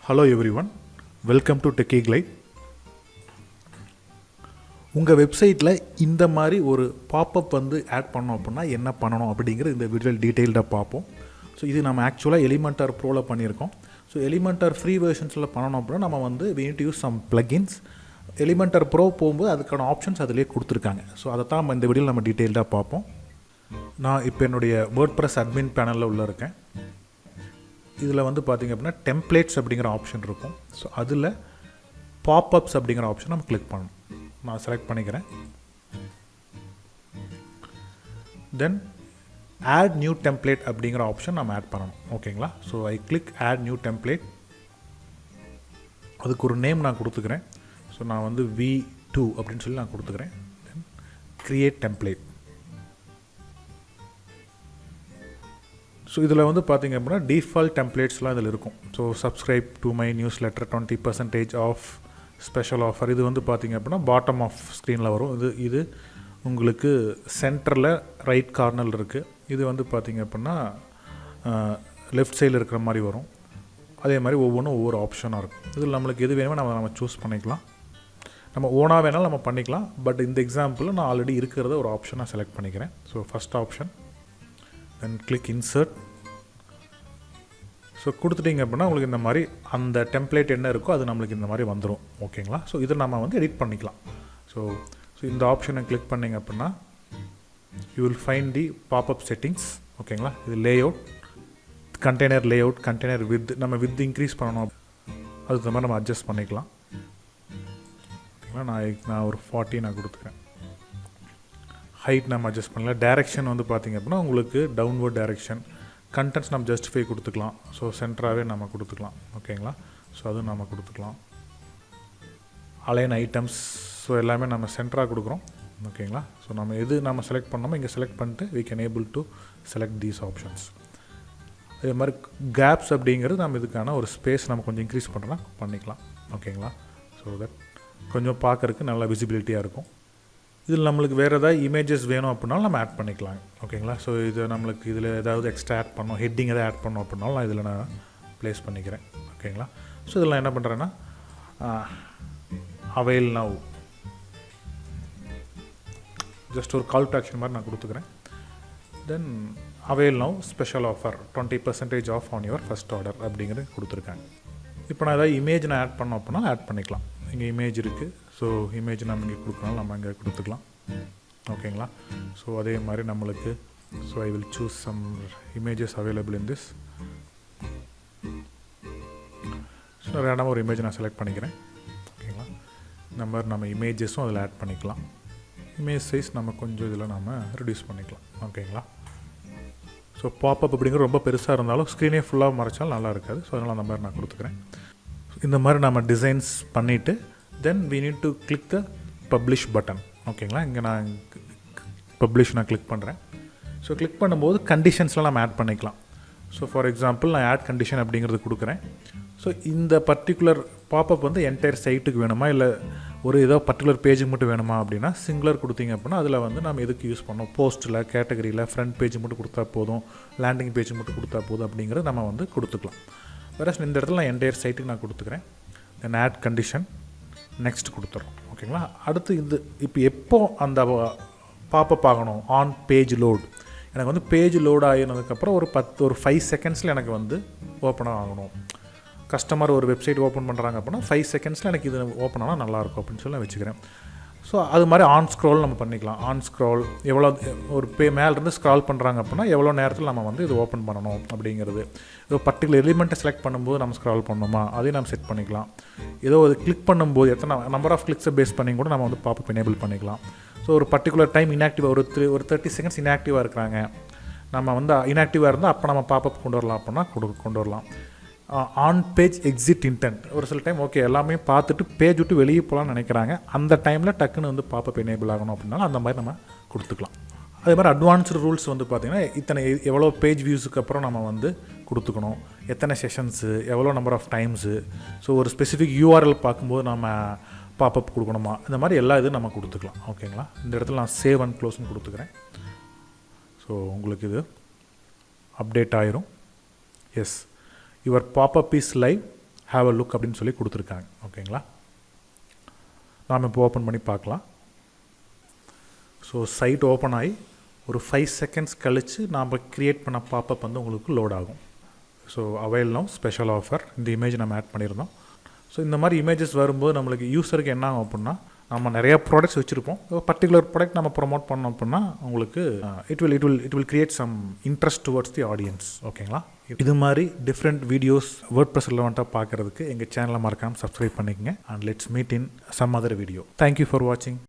Hello everyone, welcome to Techie Glide. உங்கள் வெப்சைட்டில் இந்த மாதிரி ஒரு பாப்பப் வந்து ஆட் பண்ணோம் அப்படின்னா என்ன பண்ணணும் அப்படிங்கிற இந்த வீடியோ டீட்டெயில்டாக பார்ப்போம். ஸோ இது நம்ம ஆக்சுவலாக எலிமெண்டர் ப்ரோவில் பண்ணியிருக்கோம். ஸோ எலிமெண்டர் ஃப்ரீ வெர்ஷன்ஸில் பண்ணணும் அப்படின்னா நம்ம வந்து we need to use some plugins. Elementor bro போகும்போது அதுக்கான ஆப்ஷன்ஸ் அதிலே கொடுத்துருக்காங்க. ஸோ அதை தான் நம்ம இந்த வீடியோவில் நம்ம டீட்டெயில்டாக பார்ப்போம். நான் இப்போ என்னுடைய வேர்ட்பிரஸ் அட்மின் பேனலில் உள்ள இருக்கேன். இதில் வந்து பார்த்திங்க அப்படின்னா டெம்ப்ளேட்ஸ் அப்படிங்கிற ஆப்ஷன் இருக்கும். ஸோ அதில் பாப்அப்ஸ் அப்படிங்கிற ஆப்ஷன் நம்ம கிளிக் பண்ணணும். நான் செலக்ட் பண்ணிக்கிறேன். தென் ஆட் நியூ டெம்ப்ளேட் அப்படிங்கிற ஆப்ஷன் நம்ம ஆட் பண்ணணும். ஓகேங்களா? So I click add new template. அதுக்கு ஒரு நேம் நான் கொடுத்துக்கிறேன். ஸோ நான் வந்து V2 அப்படின்னு சொல்லி நான் கொடுத்துக்கிறேன். தென் கிரியேட் டெம்ப்ளேட். ஸோ இதில் வந்து பார்த்திங்க அப்படின்னா டிஃபால்ட் டெம்ப்ளேட்ஸ்லாம் இதில் இருக்கும். So subscribe to my newsletter 20% off special offer. இது வந்து பார்த்திங்க அப்படின்னா பாட்டம் ஆஃப் ஸ்க்ரீனில் வரும். இது உங்களுக்கு சென்டரில் ரைட் கார்னரில் இருக்குது. இது வந்து பார்த்திங்க அப்படின்னா லெஃப்ட் சைடில் இருக்கிற மாதிரி வரும். அதே மாதிரி ஒவ்வொன்றும் ஒவ்வொரு ஆப்ஷனாக இருக்கும். இதில் நம்மளுக்கு எது வேணுமோ நம்ம சூஸ் பண்ணிக்கலாம். நம்ம ஓனாக வேணாலும் நம்ம பண்ணிக்கலாம். பட் இந்த எக்ஸாம்பிளில் நான் ஆல்ரெடி இருக்கிறத ஒரு ஆப்ஷனாக செலக்ட் பண்ணிக்கிறேன். So first option, then click insert. So கொடுத்துட்டிங்க அப்படின்னா உங்களுக்கு இந்த மாதிரி அந்த டெம்ப்ளேட் என்ன இருக்கோ அது நம்மளுக்கு இந்த மாதிரி வந்துடும். ஓகேங்களா? ஸோ இதை நம்ம வந்து எடிட் பண்ணிக்கலாம். ஸோ இந்த ஆப்ஷனை கிளிக் பண்ணிங்க அப்படின்னா you will find the pop-up settings. ஓகேங்களா? இது layout, container layout, container with, நம்ம வித் இன்க்ரீஸ் பண்ணணும். அதுக்கு தகுந்த மாதிரி நம்ம அட்ஜஸ்ட் பண்ணிக்கலாம். ஓகேங்களா? நான் ஒரு 40 நான் கொடுத்துக்கிறேன். ஹைட் நம்ம அட்ஜஸ்ட் பண்ணலாம். டைரெக்ஷன் வந்து பார்த்திங்க அப்படின்னா உங்களுக்கு டவுன்வர்ட் டைரெக்ஷன். கண்டென்ட்ஸ் நம்ம ஜஸ்டிஃபை கொடுத்துக்கலாம். ஸோ சென்டராகவே நம்ம கொடுத்துக்கலாம். ஓகேங்களா? ஸோ அதுவும் நம்ம கொடுத்துக்கலாம். அலைன் ஐட்டம்ஸ், ஸோ எல்லாமே நம்ம சென்டராக கொடுக்குறோம். ஓகேங்களா? ஸோ நம்ம எது நம்ம செலக்ட் பண்ணோமோ இங்கே செலக்ட் பண்ணிட்டு we can able to select these options. அதே மாதிரி கேப்ஸ் அப்படிங்கிறது நம்ம இதுக்கான ஒரு ஸ்பேஸ் நம்ம கொஞ்சம் இன்க்ரீஸ் பண்ணுறோன்னா பண்ணிக்கலாம். ஓகேங்களா? ஸோ தட் கொஞ்சம் பார்க்குறதுக்கு நல்லா விசிபிலிட்டியாக இருக்கும். இதில் நம்மளுக்கு வேறு ஏதாவது இமேஜஸ் வேணும் அப்படின்னாலும் நம்ம ஆட் பண்ணிக்கலாம். ஓகேங்களா? ஸோ இது நம்மளுக்கு இதில் ஏதாவது எக்ஸ்ட்ரா ஆட் பண்ணோம், ஹெட்டிங் எதாவது ஆட் பண்ணோம் அப்படின்னாலும் நான் இதில் நான் ப்ளேஸ் பண்ணிக்கிறேன். ஓகேங்களா? ஸோ இதில் நான் என்ன பண்ணுறேன்னா அவைல் நவ், ஜஸ்ட் ஒரு கால் டு ஆக்ஷன் மாதிரி நான் கொடுத்துக்கிறேன். Then avail now special offer 20% off on your first order அப்படிங்கிறது கொடுத்துருக்காங்க. இப்போ நான் ஏதாவது இமேஜ் நான் ஆட் பண்ணோம் அப்படின்னா ஆட் பண்ணிக்கலாம். இங்கே இமேஜ் இருக்குது. ஸோ இமேஜ் நம்ம இங்கே கொடுக்கணும், நம்ம இங்கே கொடுத்துக்கலாம். ஓகேங்களா? ஸோ அதே மாதிரி நம்மளுக்கு so I will choose some images available in this. So ரேண்டமாக ஒரு இமேஜ் நான் செலக்ட் பண்ணிக்கிறேன். ஓகேங்களா? இந்த மாதிரி நம்ம இமேஜஸும் அதில் ஆட் பண்ணிக்கலாம். இமேஜ் சைஸ் நம்ம கொஞ்சம் இதில் நம்ம ரெடியூஸ் பண்ணிக்கலாம். ஓகேங்களா? ஸோ பாப்அப் அப்படிங்கிற ரொம்ப பெருசாக இருந்தாலும் ஸ்க்ரீனே ஃபுல்லாக மறைச்சாலும் நல்லா இருக்காது. ஸோ அதனால் அந்த மாதிரி நான் கொடுத்துக்கிறேன். இந்த மாதிரி நம்ம டிசைன்ஸ் பண்ணிவிட்டு தென் we need to click the publish button. ஓகேங்களா? இங்கே நான் பப்ளிஷ் நான் கிளிக் பண்ணுறேன். ஸோ கிளிக் பண்ணும்போது கண்டிஷன்ஸ்லாம் நம்ம ஆட் பண்ணிக்கலாம். ஸோ ஃபார் எக்ஸாம்பிள் நான் ஆட் கண்டிஷன் அப்படிங்கிறது கொடுக்குறேன். ஸோ இந்த பர்டிகுலர் பாப்அப் வந்து என்டையர் சைட்டுக்கு வேணுமா இல்லை ஒரு ஏதோ பர்டிகுலர் பேஜுக்கு மட்டும் வேணுமா அப்படின்னா சிங்குலர் கொடுத்தீங்க அப்படின்னா அதில் வந்து நம்ம எதுக்கு யூஸ் பண்ணோம், போஸ்ட்டில், கேட்டகரியில், ஃப்ரண்ட் பேஜ் மட்டும் கொடுத்தா போதும், லேண்டிங் பேஜ் மட்டும் கொடுத்தா போதும் அப்படிங்கிறது நம்ம வந்து கொடுத்துக்கலாம். வேறு இந்த இடத்துல நான் என்டையர் சைட்டுக்கு நான் கொடுத்துக்கிறேன். தென் ஆட் கண்டிஷன், நெக்ஸ்ட் கொடுத்துட்றோம். ஓகேங்களா? அடுத்து இப்போ எப்போ அந்த பாப்பப் ஆகணும், ஆன் பேஜ் லோட். எனக்கு வந்து பேஜ் லோட் ஆகினதுக்கப்புறம் ஒரு 5 செகண்ட்ஸில் எனக்கு வந்து ஓப்பன் ஆகணும். கஸ்டமர் ஒரு வெப்சைட் ஓப்பன் பண்ணுறாங்க அப்படின்னா 5 செகண்ட்ஸில் எனக்கு இது ஓப்பன் ஆனால் நல்லாயிருக்கும் அப்படின்னு சொல்லி நான் வச்சுக்கிறேன். ஸோ அது மாதிரி ஆன் ஸ்க்ரோல் நம்ம பண்ணிக்கலாம். ஆன் ஸ்க்ரோல் எவ்வளோ ஒரு மேலேருந்து ஸ்க்ரால் பண்ணுறாங்க அப்படின்னா எவ்வளோ நேரத்தில் நம்ம வந்து இது ஓப்பன் பண்ணணும் அப்படிங்கிறது. ஏதோ பர்டிகுலர் எலிமெண்ட்டை செலக்ட் பண்ணும்போது நம்ம ஸ்க்ரால் பண்ணணுமா அதையும் நம்ம செட் பண்ணிக்கலாம். ஏதோ அது கிளிக் பண்ணும்போது எத்தனை நம்பர் ஆஃப் கிளிக்ஸை பேஸ் பண்ணி கூட நம்ம வந்து பாப்அப் எனேபிள் பண்ணிக்கலாம். ஸோ ஒரு பர்டிகுலர் டைம் இன்ஆக்டிவாக ஒரு 30 செகண்ட்ஸ் இன்ஆக்டிவாக இருக்கிறாங்க, நம்ம வந்து இன்ஆக்டிவாக இருந்தால் அப்போ நம்ம பாப்அப் கொண்டு வரலாம் அப்படின்னா கொண்டு வரலாம். ஆன் பேஜ் எக்ஸிட் இன்டென்ட், ஒரு சில டைம் ஓகே எல்லாமே பார்த்துட்டு பேஜ் விட்டு வெளியே போகலான்னு நினைக்கிறாங்க, அந்த டைமில் டக்குன்னு வந்து பாப்அப் எனேபிள் ஆகணும் அப்படின்னாலும் அந்த மாதிரி நம்ம கொடுத்துக்கலாம். அதே மாதிரி அட்வான்ஸ்டு ரூல்ஸ் வந்து பார்த்திங்கன்னா எவ்வளோ பேஜ் வியூஸுக்கு அப்புறம் நம்ம வந்து கொடுத்துக்கணும், எத்தனை செஷன்ஸு, எவ்வளோ நம்பர் ஆஃப் டைம்ஸு, ஸோ ஒரு ஸ்பெசிஃபிக் யூஆர்எல் பார்க்கும்போது நம்ம பாப்அப் கொடுக்கணுமா, இந்த மாதிரி எல்லா இதுவும் நம்ம கொடுத்துக்கலாம். ஓகேங்களா? இந்த இடத்துல நான் சேவ் அண்ட் க்ளோஸ்னு கொடுத்துக்கிறேன். ஸோ உங்களுக்கு இது அப்டேட் ஆயிரும். Yes, your popup is live, have a look அப்படின்னு சொல்லி கொடுத்துருக்காங்க. ஓகேங்களா, நாம் இப்போ ஓப்பன் பண்ணி பார்க்கலாம். ஸோ சைட் ஓப்பன் ஆகி ஒரு 5 செகண்ட்ஸ் கழித்து நாம் க்ரியேட் பண்ண பாப்பப் வந்து உங்களுக்கு லோட் ஆகும். So avail now special offer, இந்த இமேஜ் நம்ம ஆட் பண்ணியிருந்தோம். ஸோ இந்த மாதிரி இமேஜஸ் வரும்போது நம்மளுக்கு யூஸருக்கு என்ன ஆகும் அப்படின்னா, நம்ம நிறையா ப்ராடக்ட்ஸ் வச்சுருப்போம், பர்டிகுலர் ப்ராடக்ட் நம்ம ப்ரொமோட் பண்ணோம் அப்படின்னா உங்களுக்கு it will create some interest towards the audience. ஓகேங்களா, இது மாதிரி டிஃப்ரெண்ட் வீடியோஸ் வேர்ட்பிரஸ் ரிலவெண்ட்டாக பார்க்குறதுக்கு எங்கள் சேனலை மறக்காமல் சப்ஸ்கிரைப் பண்ணிக்கங்க. And let's meet in some other video. Thank you for வாட்சிங்.